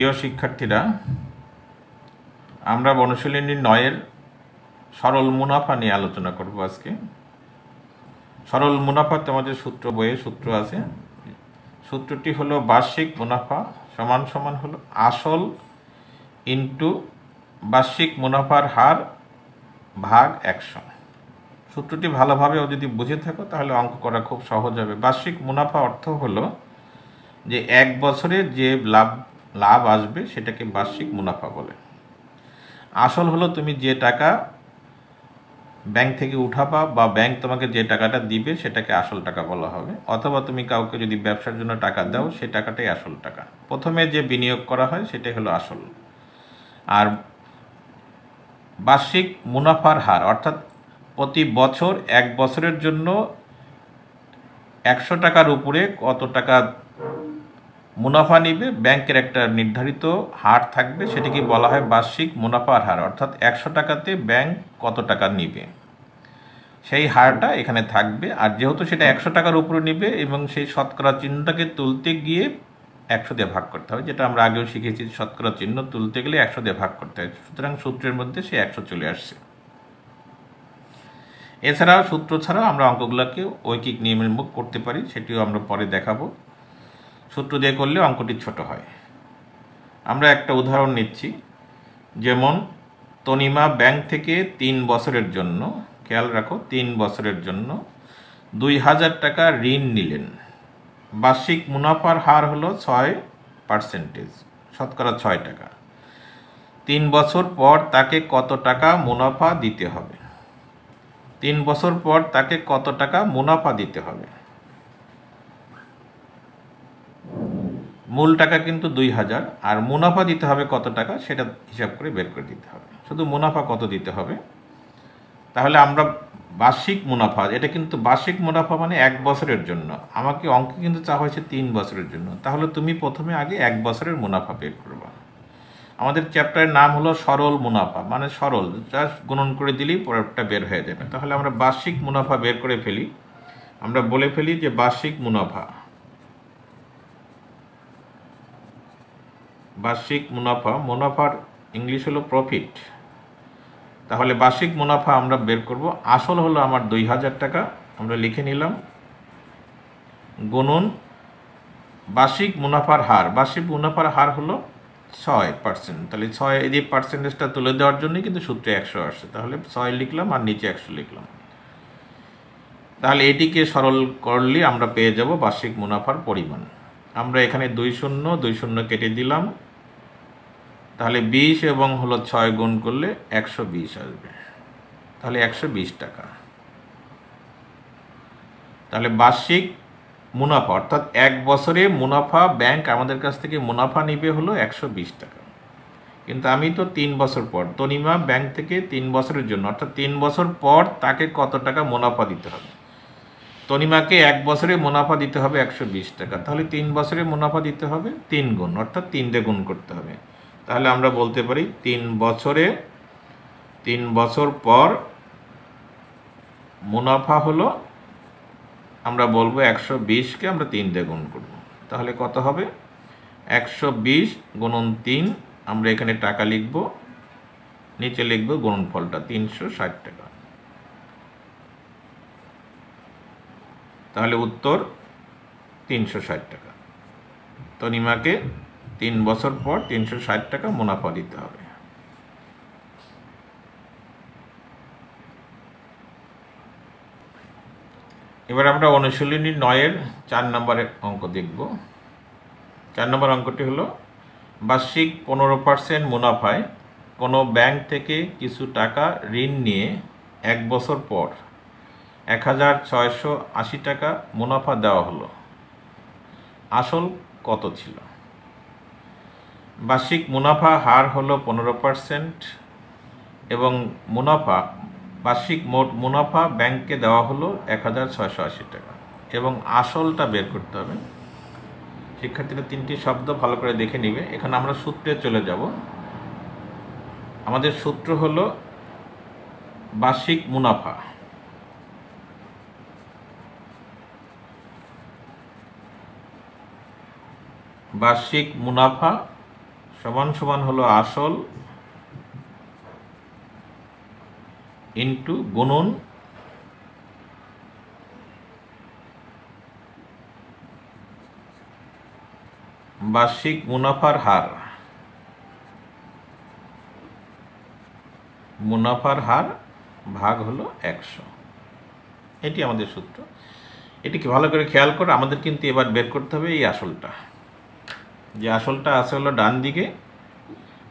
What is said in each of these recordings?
প্রিয় শিক্ষার্থীরা, আমরা অনুশীলনী ৯-এর সরল মুনাফা নিয়ে আলোচনা করব আজকে। সরল মুনাফা তোমাদের সূত্র বইয়ে সূত্র আছে। সূত্রটি হলো বার্ষিক মুনাফা সমান সমান হলো আসল ইন্টু বার্ষিক মুনাফার হার ভাগ ১০০। সূত্রটি ভালোভাবে যদি বুঝে থাকো তাহলে অঙ্ক করা খুব সহজ হবে। বার্ষিক মুনাফা অর্থ হলো যে এক বছরে যে লাভ আসবে সেটাকে বার্ষিক মুনাফা বলে। আসল হলো তুমি যে টাকা ব্যাংক থেকে উঠাবা বা ব্যাংক তোমাকে যে টাকাটা দিবে সেটাকে আসল টাকা বলা হবে, অথবা তুমি কাউকে যদি ব্যবসার জন্য টাকা দাও সে টাকাটাই আসল টাকা। প্রথমে যে বিনিয়োগ করা হয় সেটাই হলো আসল। আর বার্ষিক মুনাফার হার অর্থাৎ প্রতি বছর এক বছরের জন্য ১০০ টাকার উপরে কত টাকা মুনাফা নিবে, ব্যাংকের একটা নির্ধারিত হার থাকবে, সেটিকে বলা হয় বার্ষিক মুনাফার হার। অর্থাৎ ১০০ টাকাতে ব্যাংক কত টাকা নিবে সেই হারটা এখানে থাকবে। আর যেহেতু সেটা ১০০ টাকার উপরে নিবে এবং সেই শতকরা চিহ্নটাকে তুলতে গিয়ে ১০০ দিয়ে ভাগ করতে হবে, যেটা আমরা আগেও শিখেছি, শতকরা চিহ্ন তুলতে গেলে ১০০ দিয়ে ভাগ করতে হয়। সুতরাং সূত্রের মধ্যে সে ১০০ চলে আসছে। এছাড়াও সূত্র ছাড়াও আমরা অঙ্কগুলোকে ঐকিক নিয়মের মুখ করতে পারি, সেটিও আমরা পরে দেখাবো। সূত্র দিয়ে করলে অঙ্কটি ছোট হয়। আমরা একটা উদাহরণ নিচ্ছি, যেমন তনিমা ব্যাংক থেকে ৩ বছরের জন্য, খেয়াল রাখো ৩ বছরের জন্য ২০০০ টাকা ঋণ নিলেন। বার্ষিক মুনাফার হার হলো ৬%, শতকরা ৬ টাকা। ৩ বছর পর তাকে কত টাকা মুনাফা দিতে হবে? ৩ বছর পর তাকে কত টাকা মুনাফা দিতে হবে? মূল টাকা কিন্তু ২০০০, আর মুনাফা দিতে হবে কত টাকা সেটা হিসাব করে বের করে দিতে হবে। শুধু মুনাফা কত দিতে হবে, তাহলে আমরা বার্ষিক মুনাফা, এটা কিন্তু বার্ষিক মুনাফা মানে এক বছরের জন্য, আমাকে অঙ্কে কিন্তু চাওয়া হয়েছে ৩ বছরের জন্য। তাহলে তুমি প্রথমে আগে এক বছরের মুনাফা বের করবা। আমাদের চ্যাপ্টারের নাম হলো সরল মুনাফা, মানে সরল, জাস্ট গুণন করে দিলেই পরেরটা বের হয়ে যাবে। তাহলে আমরা বার্ষিক মুনাফা বের করে ফেলি। আমরা বলে ফেলি যে বার্ষিক মুনাফা, বার্ষিক মুনাফা, মুনাফার ইংলিশ হলো প্রফিট। তাহলে বার্ষিক মুনাফা আমরা বের করব। আসল হলো আমার ২০০০ টাকা, আমরা লিখে নিলাম, গুণন বার্ষিক মুনাফার হার। বার্ষিক মুনাফার হার হলো ৬%। তাহলে ৬ এই যে পার্সেন্টেজটা তুলে দেওয়ার জন্যই কিন্তু সূত্রে ১০০ আসছে। তাহলে ৬ লিখলাম আর নিচে ১০০ লিখলাম। তাহলে এটিকে সরল করলে আমরা পেয়ে যাব বার্ষিক মুনাফার পরিমাণ। আমরা এখানে ২০ কেটে দিলাম, তাহলে ২০ এবং হলো ৬ গুণ করলে ১২০ আসবে। তাহলে ১২০ টাকা। তাহলে বার্ষিক মুনাফা অর্থাৎ এক বছরে মুনাফা, ব্যাংক আমাদের কাছ থেকে মুনাফা নিবে হলো ১২০ টাকা। কিন্তু আমি তো ৩ বছর পর, তনিমা ব্যাংক থেকে ৩ বছরের জন্য অর্থাৎ ৩ বছর পর তাকে কত টাকা মুনাফা দিতে হবে? তনিমাকে এক বছরে মুনাফা দিতে হবে ১২০ টাকা। তাহলে ৩ বছরে মুনাফা দিতে হবে ৩ গুণ, অর্থাৎ ৩ দিয়ে গুণ করতে হবে। তাহলে আমরা বলতে পারি ৩ বছর পর মুনাফা হলো, আমরা বলবো ১২০কে আমরা ৩ দিয়ে গুণ করব। তাহলে কত হবে? ১২০ গুণন ৩, আমরা এখানে টাকা লিখব, নিচে লিখব গুণনফলটা ৩৬০ টাকা। তাহলে উত্তর ৩৬০ টাকা। তনিমাকে ৩ বছর পর ৩৬০ টাকা মুনাফা দিতে হবে। এবার আমরা অনুশীলনী ৯-এর ৪ নম্বরের অঙ্ক দেখব। ৪ নম্বর অঙ্কটি হলো, বার্ষিক ১৫% মুনাফায় কোনো ব্যাংক থেকে কিছু টাকা ঋণ নিয়ে এক বছর পর ১৬৮০ টাকা মুনাফা দেওয়া হলো। আসল কত ছিল? বার্ষিক মুনাফা হার হলো ১৫% এবং বার্ষিক মোট মুনাফা ব্যাংককে দেওয়া হলো ১৬৮০ টাকা এবং আসলটা বের করতে হবে। শিক্ষার্থীরা ৩টি শব্দ ভালো করে দেখে নিবে। এখানে আমরা সূত্রে চলে যাব। আমাদের সূত্র হলো বার্ষিক মুনাফা, বার্ষিক মুনাফা সমান সমান হলো আসল ইন্টু গুণন বার্ষিক মুনাফার হার। মুনাফার হার ভাগ হলো 100। এটি আমাদের সূত্র। এটিকে ভালো করে খেয়াল করে আমাদের কিন্তু এবার বের করতে হবে এই আসলটা। যে আসলটা আছে হলো ডান দিকে,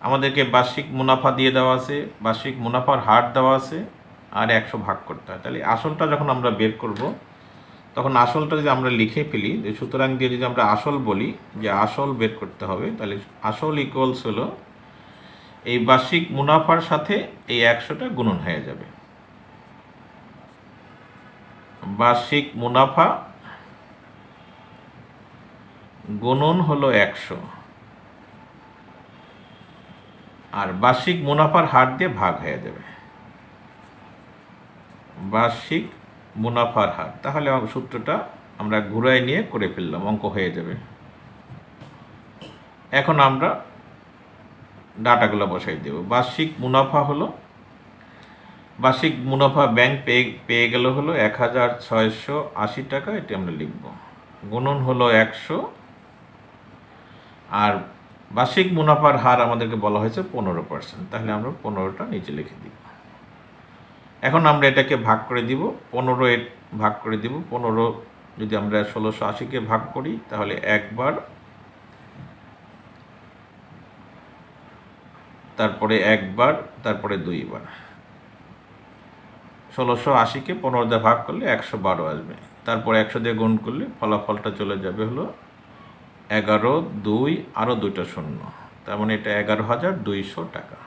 আমাদেরকে বার্ষিক মুনাফা দিয়ে দেওয়া আছে, বার্ষিক মুনাফার হার দেওয়া আছে, আর 100 ভাগ করতে হয়। তাহলে আসলটা যখন আমরা বের করব তখন আসলটা যদি আমরা লিখে ফেলি, সুতরাং দিয়ে যদি আমরা আসল বলি যে আসল বের করতে হবে, তাহলে আসল ইকুয়ালস হলো এই বার্ষিক মুনাফার সাথে এই 100টা গুণন হয়ে যাবে। বার্ষিক মুনাফা গুণন হলো 100 আর বার্ষিক মুনাফার হার দিয়ে ভাগ হয়ে যাবে। বার্ষিক মুনাফার হার, তাহলে সূত্রটা আমরা ঘুরাই নিয়ে করে ফেললাম, অঙ্ক হয়ে যাবে। এখন আমরা ডাটাগুলো বসাই দেব। বার্ষিক মুনাফা হলো, বার্ষিক মুনাফা ব্যাংক পেয়ে গেল হলো 1680 টাকা, এটি আমরা লিখব। গুণন হলো 100 আর বার্ষিক মুনাফার হার আমাদেরকে বলা হয়েছে 15%, তাহলে আমরা 15টা নিচে লিখে দিব। এখন আমরা এটাকে ভাগ করে দিব, 15 ভাগ করে দিব। 15 যদি আমরা 1680-কে ভাগ করি তাহলে একবার, তারপরে একবার, তারপরে দুইবার। 1680-কে 15 দিয়ে ভাগ করলে 112 আসবে, তারপরে 100 দিয়ে গুণ করলে ফলাফলটা চলে যাবে হলো 11, 2 আরও 2টা শূন্য, তার মানে এটা 11,200 টাকা।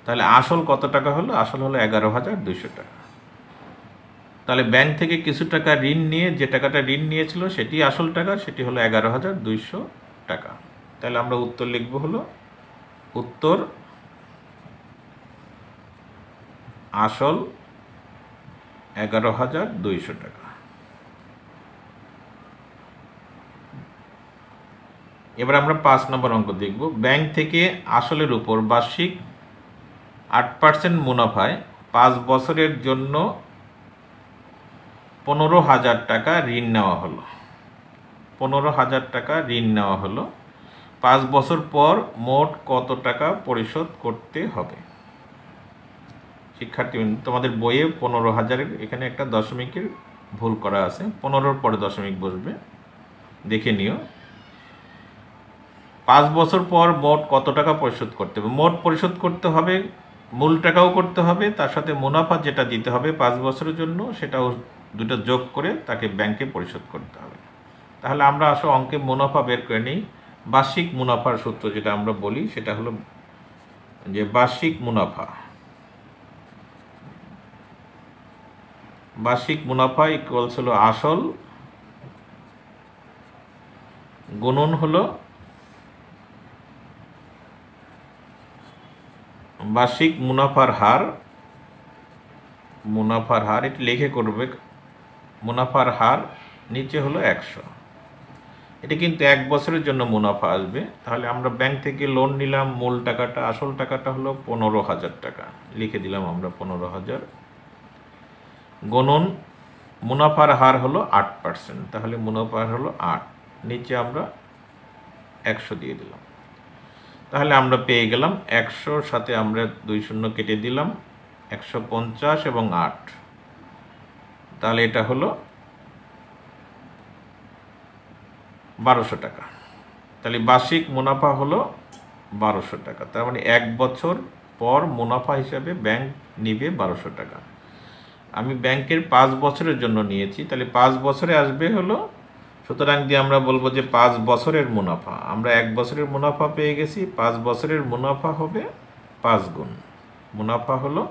তাহলে আসল কত টাকা হলো? আসল হলো 11,200 টাকা। তাহলে ব্যাংক থেকে কিছু টাকা ঋণ নিয়ে যে টাকাটা ঋণ নিয়েছিল সেটি আসল টাকা, সেটি হলো 11,200 টাকা। তাহলে আমরা উত্তর লিখব হলো, উত্তর আসল 11,200 টাকা। এবার আমরা 5 নম্বর অঙ্ক দেখব। ব্যাংক থেকে আসলের উপর বার্ষিক 8% মুনাফায় 5 বছরের জন্য 15,000 টাকা ঋণ নেওয়া হলো। 15,000 টাকা ঋণ নেওয়া হলো। 5 বছর পর মোট কত টাকা পরিশোধ করতে হবে? শিক্ষার্থী, তোমাদের বইয়ে 15,000-এর এখানে একটা দশমিকের ভুল করা আছে, 15-র পরে দশমিক বসবে, দেখে নিও। 5 বছর পর মোট কত টাকা পরিশোধ করতে হবে? মোট পরিশোধ করতে হবে, মূল টাকাও করতে হবে, তার সাথে মুনাফা যেটা দিতে হবে 5 বছরের জন্য সেটাও দুটো যোগ করে তাকে ব্যাংকে পরিশোধ করতে হবে। তাহলে আমরা আসলে অঙ্কে মুনাফা বের করে নিই। বার্ষিক মুনাফার সূত্র যেটা আমরা বলি সেটা হলো যে বার্ষিক মুনাফা, বার্ষিক মুনাফা ইকুয়ালস হলো আসল গুণন হলো বার্ষিক মুনাফার হার। মুনাফার হার এটি লিখে করবে, মুনাফার হার নিচে হলো 100। এটি কিন্তু 1 বছরের জন্য মুনাফা আসবে। তাহলে আমরা ব্যাংক থেকে লোন নিলাম, মূল টাকাটা, আসল টাকাটা হলো 15,000 টাকা, লিখে দিলাম আমরা 15,000। গুণন মুনাফার হার হলো 8%, তাহলে মুনাফার হলো 8, নিচে আমরা 100 দিয়ে দিলাম। তাহলে আমরা পেয়ে গেলাম 100-র সাথে আমরা 2 শূন্য কেটে দিলাম, 150 এবং 8, তাহলে এটা হলো 1200 টাকা। তাহলে বার্ষিক মুনাফা হলো 1200 টাকা। তার মানে 1 বছর পর মুনাফা হিসাবে ব্যাংক নিবে 1200 টাকা। আমি ব্যাংকের 5 বছরের জন্য নিয়েছি, তাহলে 5 বছরে আসবে হলো, সুতরাং দিয়ে আমরা বলবো যে 5 বছরের মুনাফা। আমরা 1 বছরের মুনাফা পেয়ে গেছি, 5 বছরের মুনাফা হবে 5 গুণ। মুনাফা হলো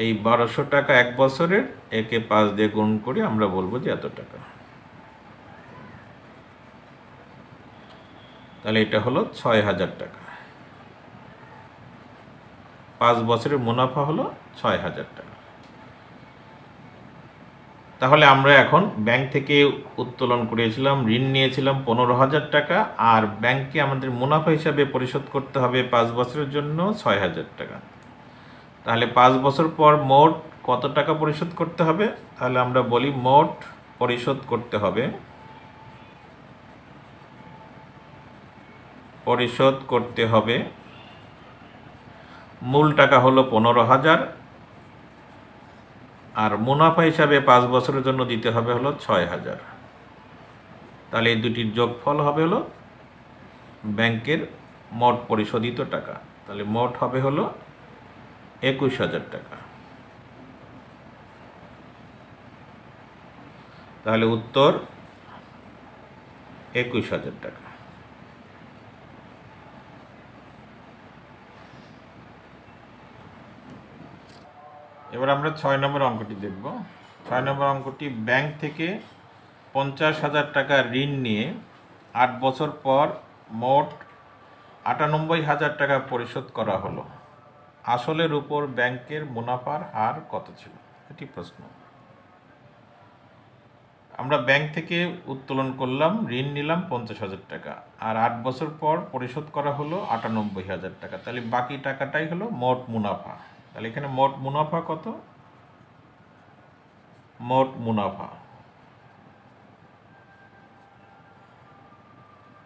এই 1200 টাকা 1 বছরের, একে 5 দিয়ে গুণ করে আমরা বলবো যে এত টাকা। তাহলে এটা হলো 6,000 টাকা। 5 বছরের মুনাফা হলো 6,000 টাকা। তাহলে আমরা এখন ব্যাংক থেকে উত্তোলন করেছিলাম, ঋণ নিয়েছিলাম 15,000 টাকা, আর ব্যাংকে আমাদের মুনাফা হিসাবে পরিশোধ করতে হবে 5 বছরের জন্য 6,000 টাকা। তাহলে 5 বছর পর মোট কত টাকা পরিশোধ করতে হবে? তাহলে আমরা বলি মোট পরিশোধ করতে হবে মূল টাকা হলো 15,000, আর মুনাফা হিসাবে 5 বছরের জন্য দিতে হবে হলো 6,000। তাহলে এই দুটির যোগফল হবে হলো ব্যাংকের মোট পরিশোধিত টাকা। তাহলে মোট হবে হলো 21,000 টাকা। তাহলে উত্তর 21,000 টাকা। এবার আমরা 6 নম্বর অঙ্কটি দেখব। 6 নম্বর অঙ্কটি, ব্যাংক থেকে 50,000 টাকা ঋণ নিয়ে 8 বছর পর মোট 98,000 টাকা পরিশোধ করা হলো। আসলের উপর ব্যাংকের মুনাফার হার কত ছিল? এটি প্রশ্ন। আমরা ব্যাংক থেকে উত্তোলন করলাম, ঋণ নিলাম 50,000 টাকা, আর 8 বছর পর পরিশোধ করা হলো 98,000 টাকা। তাহলে বাকি টাকাটাই হলো মোট মুনাফা। তাহলে এখানে মোট মুনাফা কত? মোট মুনাফা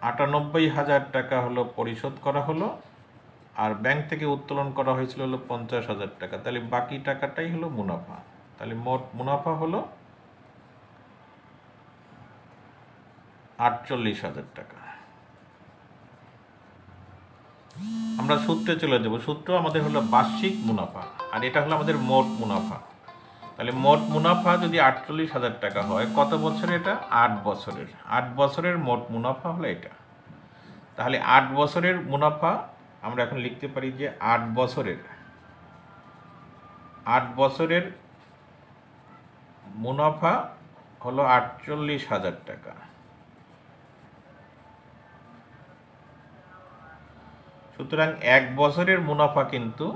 98,000 টাকা হলো পরিশোধ করা হলো, আর ব্যাংক থেকে উত্তোলন করা হয়েছিল হলো 50,000 টাকা। তাহলে বাকি টাকাটাই হলো মুনাফা। তাহলে মোট মুনাফা হলো 48,000 টাকা। আমরা সূত্রে চলে যাব। সূত্র আমাদের হলো বার্ষিক মুনাফা, আর এটা হলো আমাদের মোট মুনাফা। তাহলে মোট মুনাফা যদি 48,000 টাকা হয়, কত বছরের? এটা 8 বছরের। 8 বছরের মোট মুনাফা হলো এটা। তাহলে 8 বছরের মুনাফা আমরা এখন লিখতে পারি যে 8 বছরের মুনাফা হলো 48,000 টাকা। সুতরাং 1 বছরের মুনাফা কিন্তু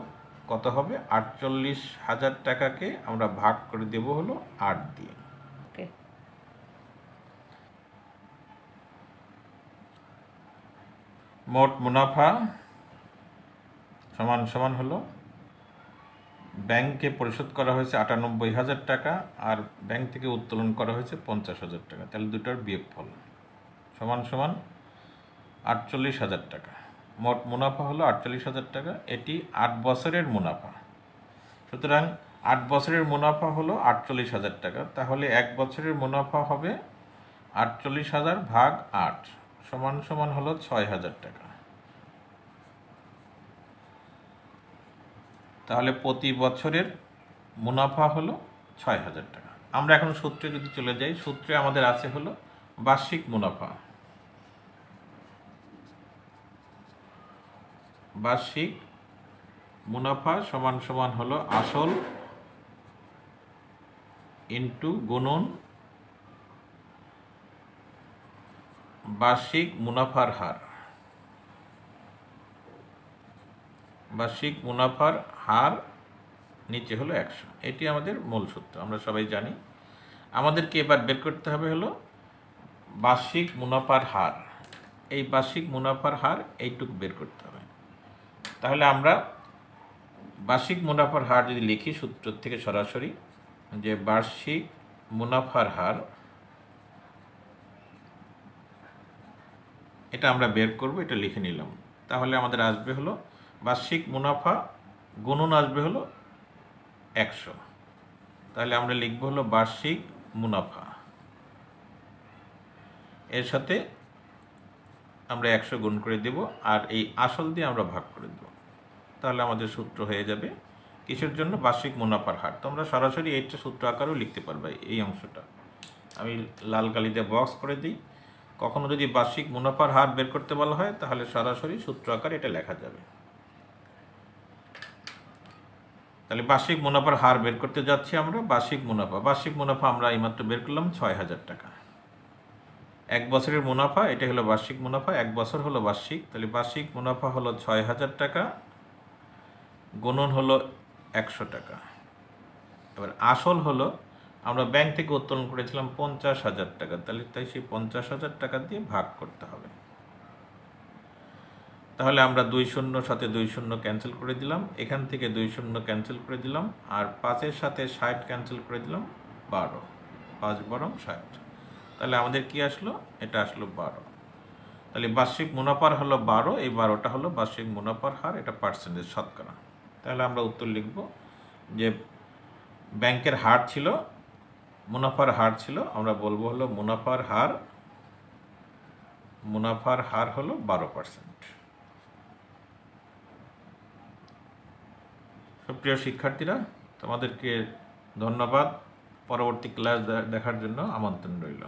কত হবে? 48,000 টাকাকে আমরা ভাগ করে দেব হলো 8 দিয়ে। মোট মুনাফা সমান সমান হলো ব্যাংকে পরিশোধ করা হয়েছে 98,000 টাকা, আর ব্যাংক থেকে উত্তোলন করা হয়েছে 50,000 টাকা। তাহলে দুটোর বিয়োগফল সমান সমান 48,000 টাকা। মোট মুনাফা হলো 48,000 টাকা। এটি 8 বছরের মুনাফা। সুতরাং 8 বছরের মুনাফা হলো 48,000 টাকা। তাহলে 1 বছরের মুনাফা হবে 48,000 ভাগ 8 সমান সমান হলো 6,000 টাকা। তাহলে প্রতি বছরের মুনাফা হলো 6,000 টাকা। আমরা এখন সূত্রে যদি চলে যাই, সূত্রে আমাদের আছে হলো বার্ষিক মুনাফা। বার্ষিক মুনাফা সমান সমান হলো আসল ইন্টু গুণন বার্ষিক মুনাফার হার। বার্ষিক মুনাফার হার নিচে হলো 100। এটি আমাদের মূল সূত্র, আমরা সবাই জানি। আমাদেরকে এবার বের করতে হবে হলো বার্ষিক মুনাফার হার। এই বার্ষিক মুনাফার হার এইটুকু বের করতে হবে। তাহলে আমরা বার্ষিক মুনাফার হার যদি লিখি সূত্র থেকে সরাসরি, যে বার্ষিক মুনাফার হার, এটা আমরা বের করব, এটা লিখে নিলাম। তাহলে আমাদের আসবে হলো বার্ষিক মুনাফা গুণন আসবে হলো 100। তাহলে আমরা লিখব হলো বার্ষিক মুনাফা, এর সাথে আমরা 100 গুণ করে দেব, আর এই আসল দিয়ে আমরা ভাগ করে দেব। তাহলে আমাদের সূত্র হয়ে যাবে কিসের জন্য? বার্ষিক মুনাফার হার। তোমরা সরাসরি এইটা সূত্র আকারেও লিখতে পারবে। এই অংশটা আমি লাল কালিতে বক্স করে দিই। কখনো যদি বার্ষিক মুনাফার হার বের করতে বলা হয়, তাহলে সরাসরি সূত্র আকারে এটা লেখা যাবে। তাহলে বার্ষিক মুনাফার হার বের করতে যাচ্ছি আমরা। বার্ষিক মুনাফা আমরা এইমাত্র বের করলাম 6,000 টাকা। 1 বছরের মুনাফা, এটা হলো বার্ষিক মুনাফা, 1 বছর হলো বার্ষিক। তাহলে বার্ষিক মুনাফা হলো 6,000 টাকা, গুণন হলো 100 টাকা। এবার আসল হলো আমরা ব্যাংক থেকে উত্তোলন করেছিলাম 50,000 টাকা, তাহলে তাই সেই 50,000 টাকা দিয়ে ভাগ করতে হবে। তাহলে আমরা 2 শূন্যর সাথে 2 শূন্য ক্যান্সেল করে দিলাম, এখান থেকে 2 শূন্য ক্যান্সেল করে দিলাম, আর 5-এর সাথে 60 ক্যান্সেল করে দিলাম, 12, 5 বরং 60। তাহলে আমাদের কি আসলো? এটা আসলো 12। তাহলে বার্ষিক মুনাফার হলো 12, এই 12টা হলো বার্ষিক মুনাফার হার, এটা পার্সেন্টেজ, শতকরা। তাহলে আমরা উত্তর লিখব যে ব্যাংকের হার ছিল, মুনাফার হার ছিল, আমরা বলবো হলো মুনাফার হার হলো 12%। সুপ্রিয় শিক্ষার্থীরা, তোমাদেরকে ধন্যবাদ। পরবর্তী ক্লাস দেখার জন্য আমন্ত্রণ রইল।